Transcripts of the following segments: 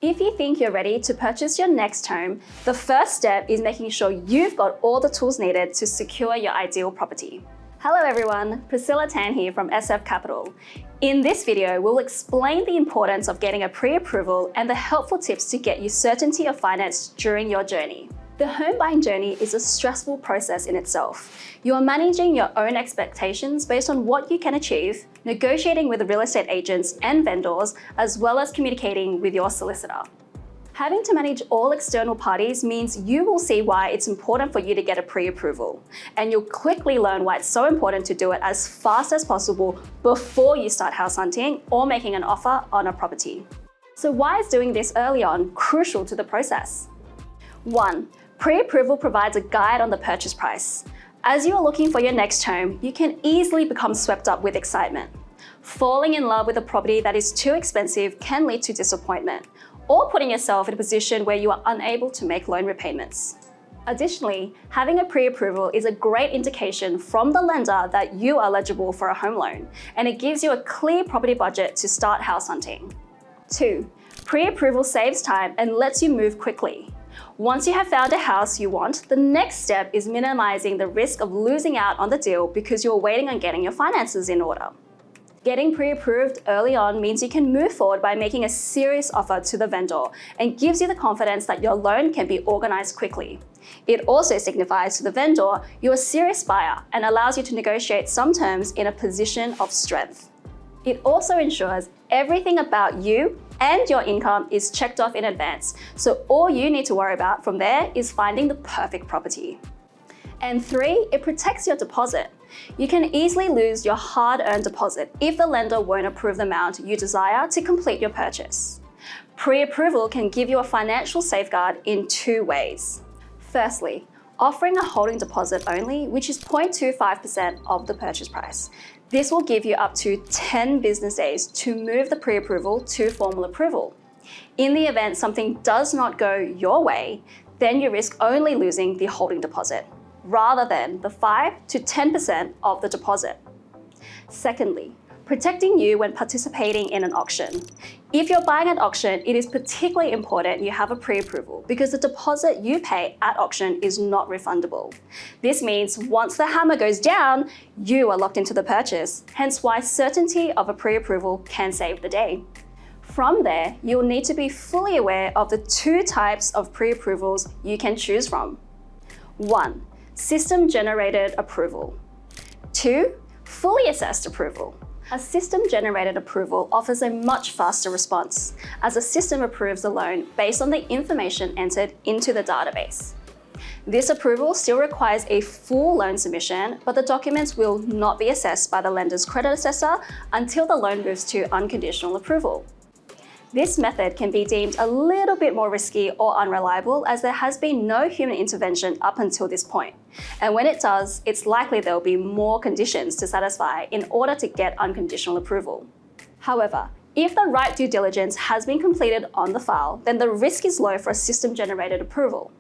If you think you're ready to purchase your next home, the first step is making sure you've got all the tools needed to secure your ideal property. Hello everyone, Priscilla Tan here from SF Capital. In this video, we'll explain the importance of getting a pre-approval and the helpful tips to get you certainty of finance during your journey. The home buying journey is a stressful process in itself. You are managing your own expectations based on what you can achieve, negotiating with real estate agents and vendors, as well as communicating with your solicitor. Having to manage all external parties means you will see why it's important for you to get a pre-approval, and you'll quickly learn why it's so important to do it as fast as possible before you start house hunting or making an offer on a property. So why is doing this early on crucial to the process? 1. Pre-approval provides a guide on the purchase price. As you are looking for your next home, you can easily become swept up with excitement. Falling in love with a property that is too expensive can lead to disappointment, or putting yourself in a position where you are unable to make loan repayments. Additionally, having a pre-approval is a great indication from the lender that you are eligible for a home loan, and it gives you a clear property budget to start house hunting. 2. Pre-approval saves time and lets you move quickly. Once you have found a house you want, the next step is minimizing the risk of losing out on the deal because you're waiting on getting your finances in order. Getting pre-approved early on means you can move forward by making a serious offer to the vendor and gives you the confidence that your loan can be organized quickly. It also signifies to the vendor you're a serious buyer and allows you to negotiate some terms in a position of strength. It also ensures everything about you and your income is checked off in advance, so all you need to worry about from there is finding the perfect property. And 3, it protects your deposit. You can easily lose your hard-earned deposit if the lender won't approve the amount you desire to complete your purchase. Pre-approval can give you a financial safeguard in 2 ways. Firstly, offering a holding deposit only, which is 0.25% of the purchase price. This will give you up to 10 business days to move the pre-approval to formal approval. In the event something does not go your way, then you risk only losing the holding deposit, rather than the 5 to 10% of the deposit. Secondly, protecting you when participating in an auction. If you're buying at auction, it is particularly important you have a pre-approval because the deposit you pay at auction is not refundable. This means once the hammer goes down, you are locked into the purchase, hence why certainty of a pre-approval can save the day. From there, you'll need to be fully aware of the 2 types of pre-approvals you can choose from. 1. System-generated approval. 2. Fully assessed approval. A system-generated approval offers a much faster response, as the system approves the loan based on the information entered into the database. This approval still requires a full loan submission, but the documents will not be assessed by the lender's credit assessor until the loan moves to unconditional approval. This method can be deemed a little bit more risky or unreliable as there has been no human intervention up until this point. And when it does, it's likely there will be more conditions to satisfy in order to get unconditional approval. However, if the right due diligence has been completed on the file, then the risk is low for a system-generated approval.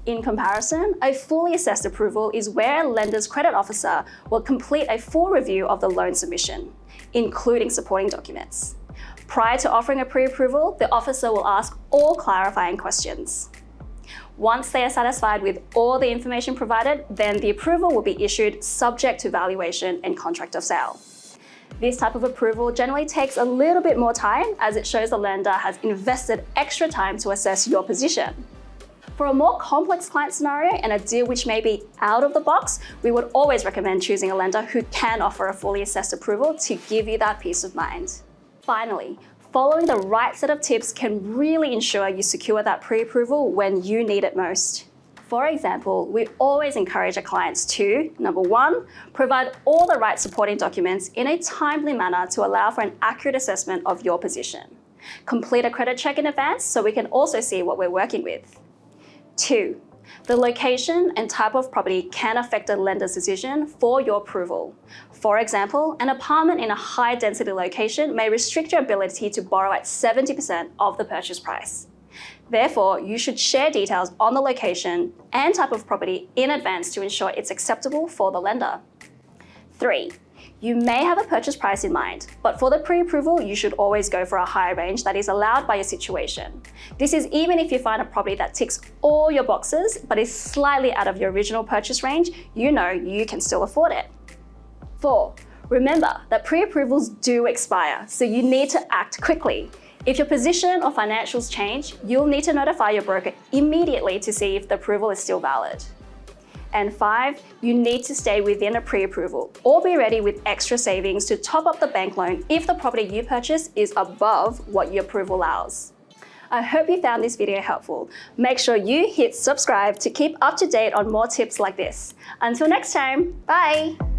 In comparison, a fully assessed approval is where a lender's credit officer will complete a full review of the loan submission, including supporting documents. Prior to offering a pre-approval, the officer will ask all clarifying questions. Once they are satisfied with all the information provided, then the approval will be issued subject to valuation and contract of sale. This type of approval generally takes a little bit more time as it shows the lender has invested extra time to assess your position. For a more complex client scenario and a deal which may be out of the box, we would always recommend choosing a lender who can offer a fully assessed approval to give you that peace of mind. Finally, following the right set of tips can really ensure you secure that pre-approval when you need it most. For example, we always encourage our clients to, number 1, provide all the right supporting documents in a timely manner to allow for an accurate assessment of your position. Complete a credit check in advance so we can also see what we're working with. 2. The location and type of property can affect a lender's decision for your approval. For example, an apartment in a high-density location may restrict your ability to borrow at 70% of the purchase price. Therefore, you should share details on the location and type of property in advance to ensure it's acceptable for the lender. 3. You may have a purchase price in mind, but for the pre-approval, you should always go for a higher range that is allowed by your situation. This is even if you find a property that ticks all your boxes, but is slightly out of your original purchase range, you know you can still afford it. 4. Remember that pre-approvals do expire, so you need to act quickly. If your position or financials change, you'll need to notify your broker immediately to see if the approval is still valid. And 5, you need to stay within a pre-approval or be ready with extra savings to top up the bank loan if the property you purchase is above what your approval allows. I hope you found this video helpful. Make sure you hit subscribe to keep up to date on more tips like this. Until next time, bye!